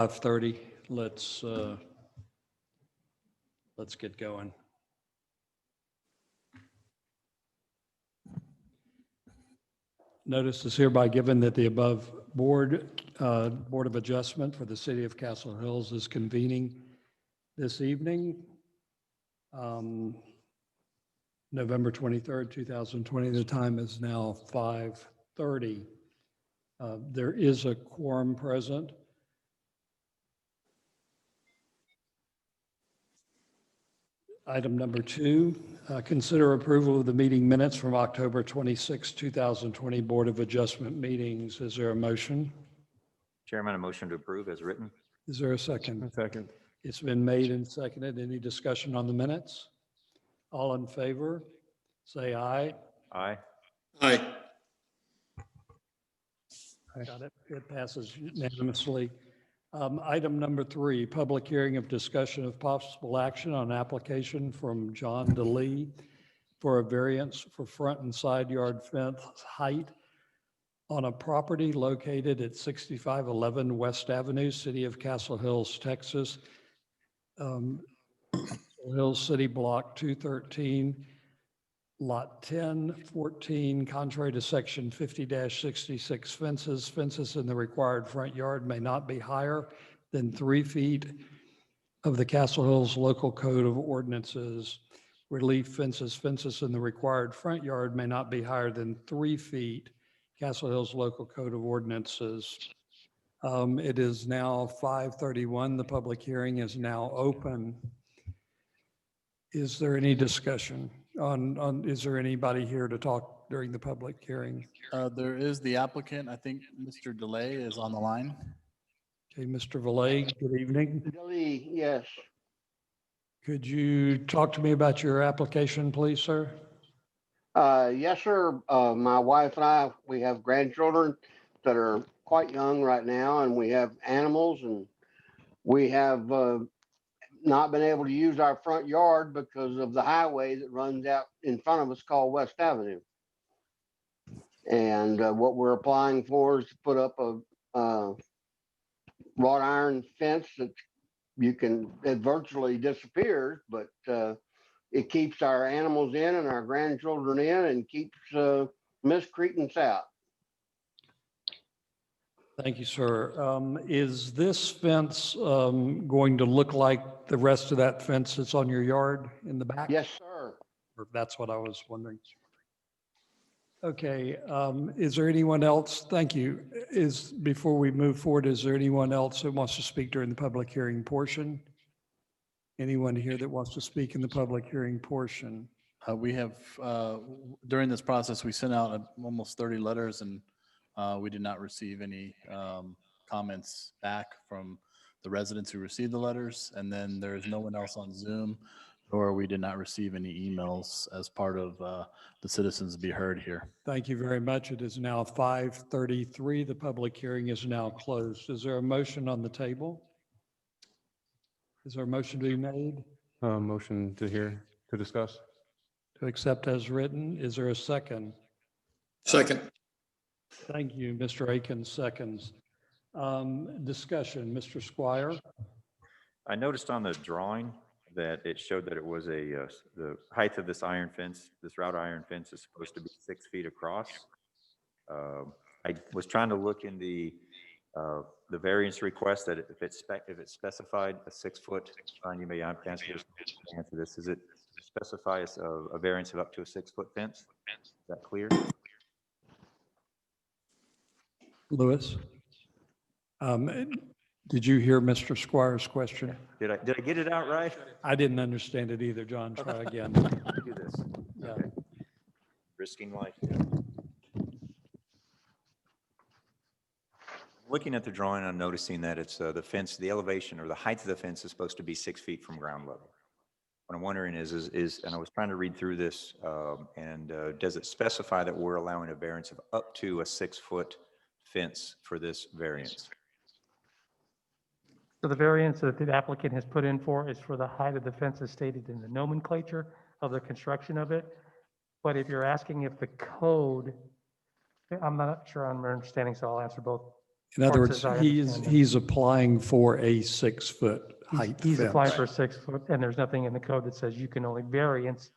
5:30. Let's get going. Notice is hereby given that the above Board of Adjustment for the City of Castle Hills is convening this evening, November 23rd, 2020. The time is now 5:30. There is a quorum present. Item number 2, consider approval of the meeting minutes from October 26, 2020 Board of Adjustment meetings. Is there a motion? Chairman, a motion to approve as written. Is there a second? Second. It's been made and seconded. Any discussion on the minutes? All in favor, say aye. Aye. Aye. Got it. It passes unanimously. Item number 3, public hearing of discussion of possible action on application from John DeLee for a variance for front and side yard fence height on a property located at 6511 West Avenue, City of Castle Hills, Texas. Castle Hills City Block 213, Lot 1014, contrary to Section 50-66 fences in the required front yard may not be higher than 3 feet of the Castle Hills Local Code of Ordinances. Relief fences in the required front yard may not be higher than 3 feet, Castle Hills Local Code of Ordinances. It is now 5:31. The public hearing is now open. Is there any discussion is there anybody here to talk during the public hearing? There is the applicant. I think Mr. DeLay is on the line. Okay, Mr. Valet, good evening. DeLee, yes. Could you talk to me about your application, please, sir? Yes, sir. My wife and I, we have grandchildren that are quite young right now, and we have animals, and we have not been able to use our front yard because of the highway that runs out in front of us called West Avenue. And what we're applying for is to put up a wrought iron fence that it virtually disappears, but it keeps our animals in and our grandchildren in and keeps miscreants out. Thank you, sir. Is this fence going to look like the rest of that fence that's on your yard in the back? Yes, sir. Or that's what I was wondering. Okay, is there anyone else? Thank you. Before we move forward, is there anyone else that wants to speak during the public hearing portion? Anyone here that wants to speak in the public hearing portion? We have, during this process, we sent out almost 30 letters and we did not receive any comments back from the residents who received the letters. And then there's no one else on Zoom, or we did not receive any emails as part of the citizens be heard here. Thank you very much. It is now 5:33. The public hearing is now closed. Is there a motion on the table? Is there a motion to be made? Motion to discuss. To accept as written? Is there a second? Second. Thank you, Mr. Akins, seconds. Discussion, Mr. Squire. I noticed on the drawing that it showed that it was the height of this iron fence, this wrought iron fence is supposed to be 6 feet across. I was trying to look in the variance request that if it specified a 6-foot, you may answer this. Is it specify a variance of up to a 6-foot fence? Is that clear? Lewis. Did you hear Mr. Squire's question? Did I get it out right? I didn't understand it either, John. Try again. Let me do this. Yeah. Okay. Risking life. Looking at the drawing, I'm noticing that it's the fence, the elevation or the height of the fence is supposed to be 6 feet from ground level. What I'm wondering is, and I was trying to read through this, does it specify that we're allowing a variance of up to a 6-foot fence for this variance? So the variance that the applicant has put in for is for the height of the fence as stated in the nomenclature of the construction of it. But if you're asking if the code, I'm not sure I'm understanding, so I'll answer both In other parts words, as I understand it. he's applying for a 6-foot height He's applying fence. for 6 foot, and there's nothing in the code that says you can only variance.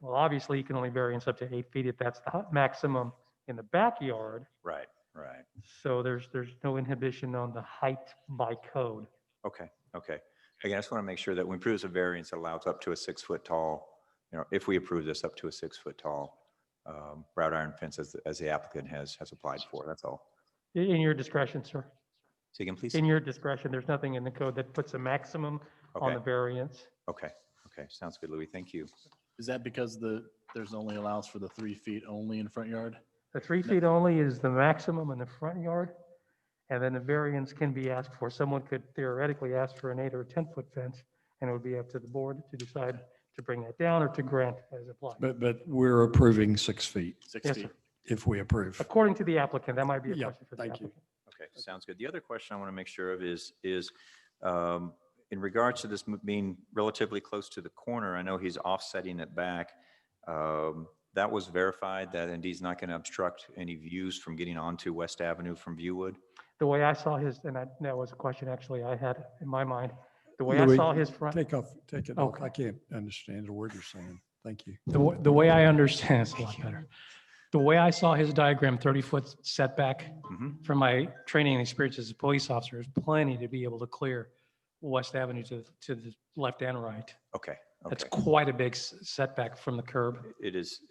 Well, obviously, you can only variance up to 8 feet if that's the maximum in the backyard. Right, right. So there's no inhibition on the height by code. Okay, okay. Again, I just want to make sure that when we approve a variance, it allows up to a 6-foot tall, if we approve this up to a 6-foot tall wrought iron fence as the applicant has applied for, that's all. In your discretion, sir. Say again, please? In your discretion, there's nothing in the code that puts a maximum on Okay. the variance. Okay, okay. Sounds good, Louis. Thank you. Is that because there's only allows for the 3 feet only in front yard? The 3 feet only is the maximum in the front yard, and then the variance can be asked for. Someone could theoretically ask for an 8 or 10-foot fence, and it would be up to the board to decide to bring that down or to grant as applied. But we're approving 6 feet 6 Yes, feet? sir. if we approve. According to the applicant, that might be a Yeah, question for the thank you. applicant. Okay, sounds good. The other question I want to make sure of is in regards to this being relatively close to the corner, I know he's offsetting it back. That was verified that indeed is not going to obstruct any views from getting onto West Avenue from Viewwood? The way I saw his, and that was a question actually I had in my mind. The way I Louis, saw his front, Take it off. Okay. I can't understand a word you're saying. Thank you. The way I understand, it's a lot better. The way I saw his diagram, 30-foot setback, Mhm. from my training and experience as a police officer, is plenty to be able to clear West Avenue to the left and right. Okay, That's okay. quite a big setback from the curb. It is,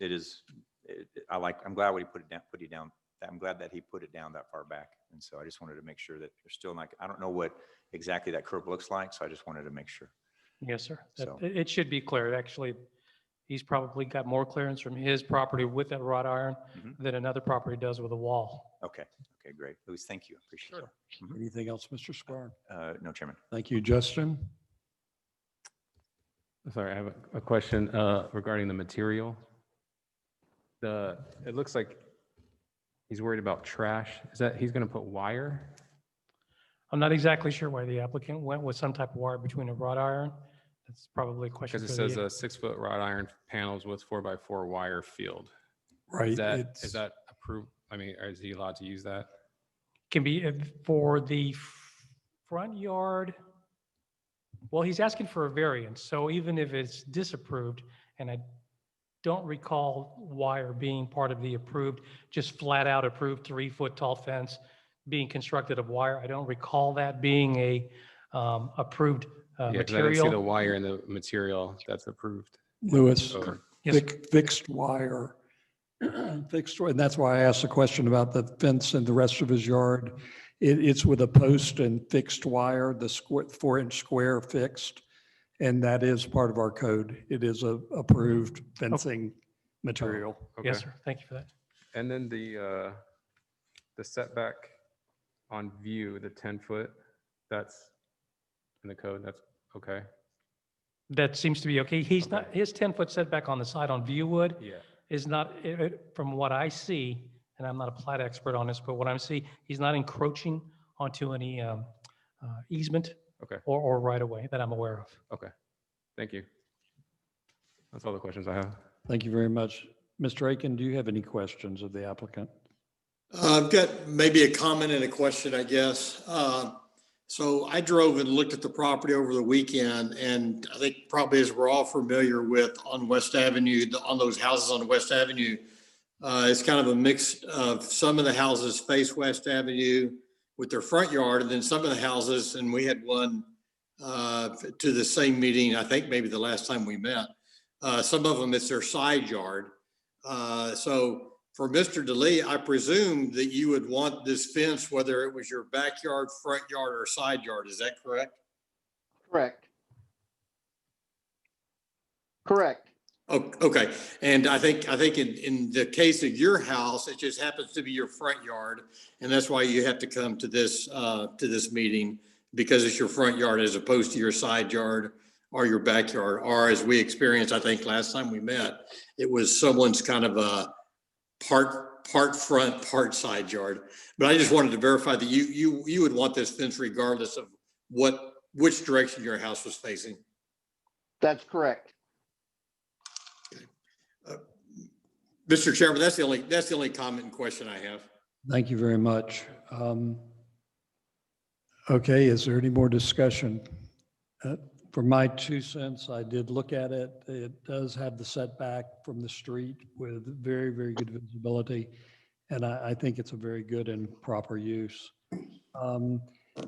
I'm glad when he put it down, I'm glad that he put it down that far back. And so I just wanted to make sure that there's still not, I don't know what exactly that curb looks like, so I just wanted to make sure. Yes, sir. So- It should be cleared. Actually, he's probably got more clearance from his property with that wrought iron Mhm. than another property does with a wall. Okay, okay, great. Louis, thank you. Appreciate it. Anything else, Mr. Squire? No, Chairman. Thank you, Justin. Sorry, I have a question regarding the material. It looks like he's worried about trash. Is that, he's going to put wire? I'm not exactly sure why the applicant went with some type of wire between a wrought iron. That's probably a question Because for it says the, 6-foot wrought iron panels with 4x4 wire field. Right. Is it's- that approved? I mean, is he allowed to use that? can be for the front yard. Well, he's asking for a variance, so even if it's disapproved, and I don't recall wire being part of the approved, just flat out approved 3-foot tall fence being constructed of wire. I don't recall that being a approved Yeah, because I didn't see the material. wire in the material that's approved. Louis, So- Yes, fixed wire. And that's why I asked the question about the fence and the rest of his yard. It's with a post and fixed wire, the 4-inch square fixed. And that is part of our code. It is a approved fencing material. Yes, Okay. sir. Thank you for that. And then the setback on view, the 10-foot, that's in the code, that's okay? That seems to be okay. He's not, Okay. his 10-foot setback on the side on Viewwood Yeah. is not, from what I see, and I'm not a plat expert on this, but what I'm seeing, he's not encroaching onto any easement Okay, or right of way that I'm aware of. okay. Thank you. That's all the questions I have. Thank you very much. Mr. Aiken, do you have any questions of the applicant? I've got maybe a comment and a question, I guess. So I drove and looked at the property over the weekend, and I think probably as we're all familiar with on West Avenue, on those houses on West Avenue, it's kind of a mix of some of the houses face West Avenue with their front yard, and then some of the houses, and we had one to the same meeting, I think maybe the last time we met. Some of them, it's their side yard. So for Mr. DeLee, I presume that you would want this fence, whether it was your backyard, front yard, or side yard. Is that correct? Correct. Correct. Oh, okay. And I think in the case of your house, it just happens to be your front yard. And that's why you have to come to this meeting, because it's your front yard as opposed to your side yard or your backyard. Or as we experienced, I think last time we met, it was someone's kind of a part front, part side yard. But I just wanted to verify that you would want this fence regardless of which direction your house was facing. That's correct. Mr. Chairman, that's the only comment and question I have. Thank you very much. Okay, is there any more discussion? For my 2 cents, I did look at it. It does have the setback from the street with very, very good visibility. And I think it's a very good and proper use.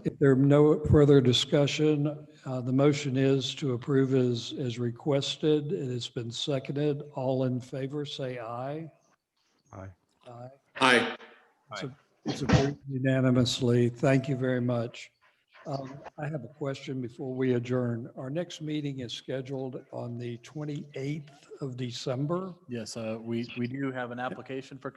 If there are no further discussion, the motion is to approve as requested. It has been seconded. All in favor, say aye. Aye. Aye. Hi. It's approved unanimously. Thank you very much. I have a question before we adjourn. Our next meeting is scheduled on the 28th of December. Yes, we do have an application for I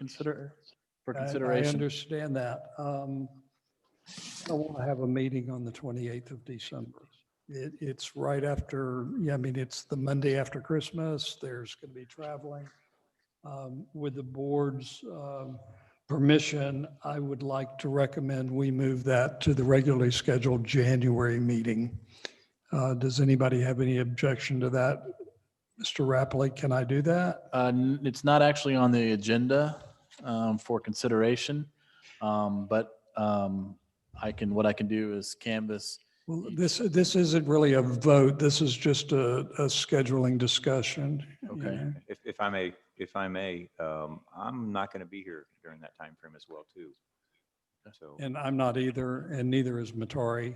consideration. understand that. I want to have a meeting on the 28th of December. It's right after, yeah, I mean, it's the Monday after Christmas. There's going to be traveling. With the board's permission, I would like to recommend we move that to the regularly scheduled January meeting. Does anybody have any objection to that? Mr. Rapley, can I do that? It's not actually on the agenda for consideration, but what I can do is canvas. Well, this isn't really a vote. This is just a scheduling discussion. you Okay. know. If I may, I'm not going to be here during that time frame as well, too. So, And I'm not either, and neither is Matari.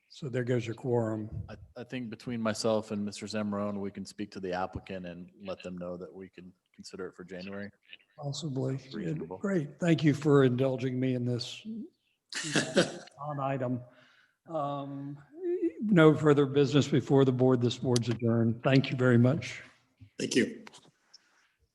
So there goes your quorum. I think between myself and Mr. Zamorone, we can speak to the applicant and let them know that we can consider it for January. Possibly. Reasonable. Great. Thank you for indulging me in this on item. No further business before the board. This board's adjourned. Thank you very much. Thank you.